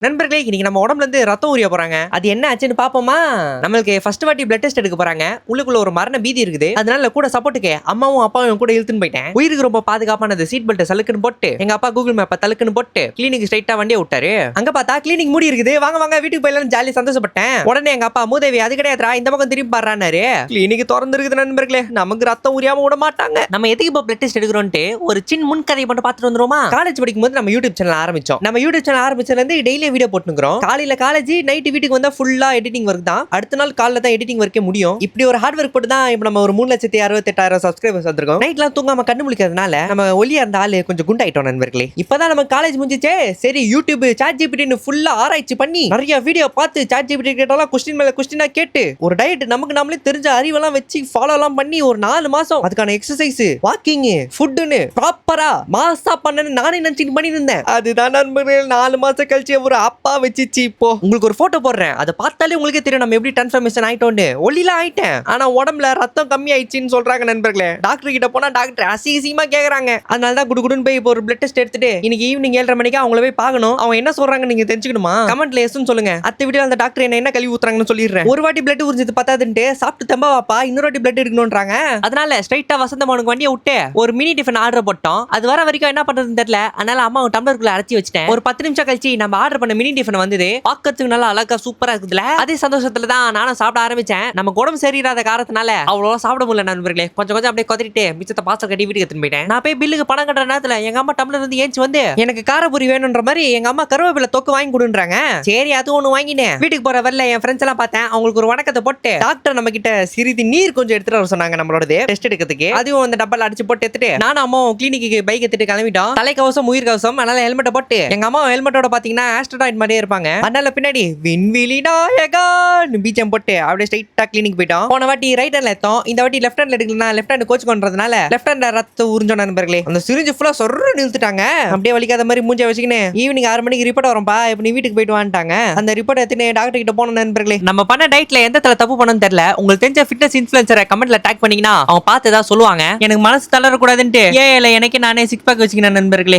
நண்பர்களே, இன்னைக்கு நம்ம உடம்புல இருந்து ரத்தம் உரிய போறாங்க. அது என்ன ஆச்சுன்னு பாப்போமா? நம்மளுக்கு ஃபர்ஸ்ட் வாட்டி பிளட் டெஸ்ட் எடுக்க போறாங்க. உள்ளுக்குள்ள ஒரு மரண பீதி இருக்குது. அதனால கூட சப்போர்ட்டுக்கு அம்மாவும் அப்பாவும் கூட இழுத்துன்னு போயிட்டேன். உயிருக்கு ரொம்ப பாதுகாப்பானது சீட் பெல்ட் சலுக்குன்னு போட்டு எங்க அப்பா கூகுள் மேப்ப தலுக்குன்னு போட்டு கிளினிக் ஸ்ட்ரைட்டா வண்டியை விட்டாரு. அங்க பார்த்தா கிளினிக் மூடி இருக்குது. வாங்க வாங்க வீட்டுக்கு போயிடலாம் ஜாலி சந்தோஷப்பட்டேன். உடனே எங்க அப்பா மூதேவி அது கிடையாதுடா இந்த பக்கம் திரும்பி பாடுறாரு. கிளினிக் திறந்து இருக்குது நண்பர்களே. நமக்கு ரத்தம் உரியாம விட மாட்டாங்க. நம்ம எதுக்கு இப்போ பிளட் டெஸ்ட் எடுக்கிறோம்ட்டு ஒரு சின்ன முன் கதையை மட்டும் பார்த்துட்டு வந்துருமா? காலேஜ் படிக்கும் போது நம்ம யூடியூப் சேனல் ஆரம்பிச்சோம். நம்ம யூடியூப் சேனல் ஆரம்பிச்சதுல இருந்து டெய்லி வீடியோ போட்டுக்கிறோம். காலையில காலேஜ் நைட் வீட்டுக்கு வந்தா ஃபுல்லா எடிட்டிங் ஒர்க் தான். அடுத்த நாள் காலைல தான் எடிட்டிங் ஒர்க்கே முடியும். இப்படி ஒரு ஹார்ட் ஒர்க் போட்டு தான் இப்போ நம்ம ஒரு 3,68,000 சப்ஸ்கிரைபர்ஸ் வந்திருக்கோம். நைட்லாம் தூங்காம கண்ணு முழிக்கிறதுனால நம்ம ஒல்லியா இருந்த ஆளு கொஞ்சம் குண்டாயிட்டோம் நண்பர்களே. இப்பதான் நம்ம காலேஜ் முடிஞ்சிச்சே. சரி யூடியூப் ChatGPT ஃபுல்லா ஆராய்ச்சி பண்ணி நிறைய வீடியோ பார்த்து ChatGPT கேட்டாலாம் கொஸ்டின் மேல கொஸ்டினா கேட்டு ஒரு டயட் நமக்கு நாமளே தெரிஞ்ச அறிவெல்லாம் வச்சு ஃபாலோ எல்லாம் பண்ணி ஒரு 4 மாசம் அதுக்கான எக்ஸசைஸ் வாக்கிங் ஃபுட்னு ப்ராப்பரா மாசா பண்ணனு நானே நினைச்சிட்டு பண்ணி இருந்தேன். அதுதான் நண்பர்களே 4 மாசம் கழிச்சு ஒரு அப்பா வச்சிச்சு. இப்போ உங்களுக்கு ஒரு போட்டோ போடுறேன். அதை பார்த்தாலே உங்களுக்கே தெரியும் நம்ம எப்படி டிரான்ஸ்ஃபர்மேஷன் ஆயிட்டோம்னு. ஒல்லிலாம் ஆயிட்டேன். ஆனா உடம்புல ரத்தம் கம்மி ஆயிடுச்சுன்னு சொல்றாங்க நண்பர்களே. டாக்டர் கிட்ட போனா டாக்டர் அசிங்கமா கேக்குறாங்க. அதனால தான் குடுகுடுன்னு போய் இப்போ ஒரு பிளட் டெஸ்ட் எடுத்துட்டு இன்னைக்கு ஈவினிங் 7:30 மணிக்கு அவங்கள போய் பார்க்கணும். அவங்க என்ன சொல்றாங்க நீங்க தெரிஞ்சுக்கணுமா? கமெண்ட்ல எஸ்ன்னு சொல்லுங்க. அத்தை வீடியோ அந்த டாக்டர் என்ன கழுவி ஊத்துறாங்கன்னு சொல்லிடுறேன். ஒரு வாட்டி பிளட் உறிஞ்சது பத்தாதுன்ட்டு சாப்பிட்டு தம்பா வாப்பா இன்னொரு வாட்டி பிளட் எடுக்கணும்ன்றாங்க. அதனால ஸ்ட்ரைட்டா வசந்தமானுக்கு வண்டியை விட்டு ஒரு மினி டிஃபன் ஆர்டர் போட்டோம். அது வர வரைக்கும் என்ன பண்றதுன்னு தெரியல. அதனால அம்மா டம்ளருக்குள்ள அரைச்சி வச்சிட்டேன். ஒரு 10 நிமிஷம் கழிச்சு நம்ம ஆர்டர் பண்ண மினி டிஃபன் வந்தது. பார்க்கிறதுக்கு நல்லா அழகா சூப்பரா இருக்குதுல. அதே சந்தோஷத்துல தான் நானும் சாப்பிட ஆரம்பிச்சேன். நமக்கு உடம்பு சரியில்லாத காரணத்தினால அவ்வளோ சாப்பிட முடியல நண்பர்களே. கொஞ்சம் கொஞ்சம் அப்படியே கொதிட்டு மிச்சத்தை பாசல் கட்டி வீட்டுக்கு எடுத்துட்டு போயிட்டேன். நான் போய் பில்லுக்கு பணம் கட்டுற நேரத்துல எங்க அம்மா டம்ளர் வந்து ஏஞ்சி வந்து எனக்கு காரபுரி வேணும்ன்ற மாதிரி எங்க அம்மா கருவேப்பிலை தொக்கு வாங்கி கொடுன்றாங்க. சரி அது ஒண்ணு வாங்கினேன். வீட்டுக்கு போற வரல என் ஃப்ரெண்ட்ஸ் எல்லாம் பார்த்தேன். அவங்களுக்கு ஒரு வணக்கத்தை போட்டு டாக்டர் நம்ம கிட்ட சிறிது நீர் கொஞ்சம் எடுத்துட்டு வர சொன்னாங்க நம்மளோட டெஸ்ட் எடுக்கிறதுக்கு. அதுவும் அந்த டப்பால அடிச்சு போட்டு எடுத்துட்டு நானும் அம்மாவும் கிளினிக்கு பைக் எடுத்துட்டு கிளம்பிட்டோம். தலைக்கவசம் உயிர் கவசம் அதனால ஹெல்மெட்டை போட்டு எங்க அம்மா ஹெல்மெட்டோட பாத்தீங்கன்னா ஆஸ்ட்ரோனாய்ட் மாதிரியே இருப்பாங்க. அதனால பின்னாடி விண்வெளி நாயகன் பீச்சம் போட்டு அப்படியே ஸ்ட்ரைட்டா கிளினிக் போயிட்டோம். போன வாட்டி ரைட் ஹேண்ட்ல எடுத்தோம். இந்த வாட்டி லெஃப்ட் ஹேண்ட்ல எடுக்கலாம். லெஃப்ட் ஹேண்ட் கோச் கொண்டதுனால லெஃப்ட் ஹேண்ட்ல ரத்தம் உறிஞ்சோம் நண்பர்களே. அந்த சிரிஞ்சு ஃபுல்லா சொர்ற நிறுத்திட்டாங்க. அப்படியே வலிக்காத மாதிரி மூஞ்ச வச்சுக்கினே ஈவினிங் 6 மணிக்கு ரிப்போர்ட் வரும்பா இப்ப நீ வீட்டுக்கு போயிட்டு வந்துட்டாங்க. அந்த ரிப்போர்ட் எடுத்துன்னு டாக்டர் கிட்ட போன நண்பர்களே. நம்ம பண்ண டயட்ல எந்த தப்பு பண்ணணும்னு தெரியல. உங்களுக்கு தெரிஞ்ச ஃபிட்னஸ் இன்ஃப்ளூயன்சரை கமெண்ட்ல டாக் பண்ணீங்கன்னா அவங்க பார்த்து ஏதாவது சொல்லுவாங்க. எனக்கு மனசு தளர கூடாதுன்ட்டு ஏல எனக்கு நானே சிக்ஸ் பேக் வச்சுக்கினேன் நண்பர்களே.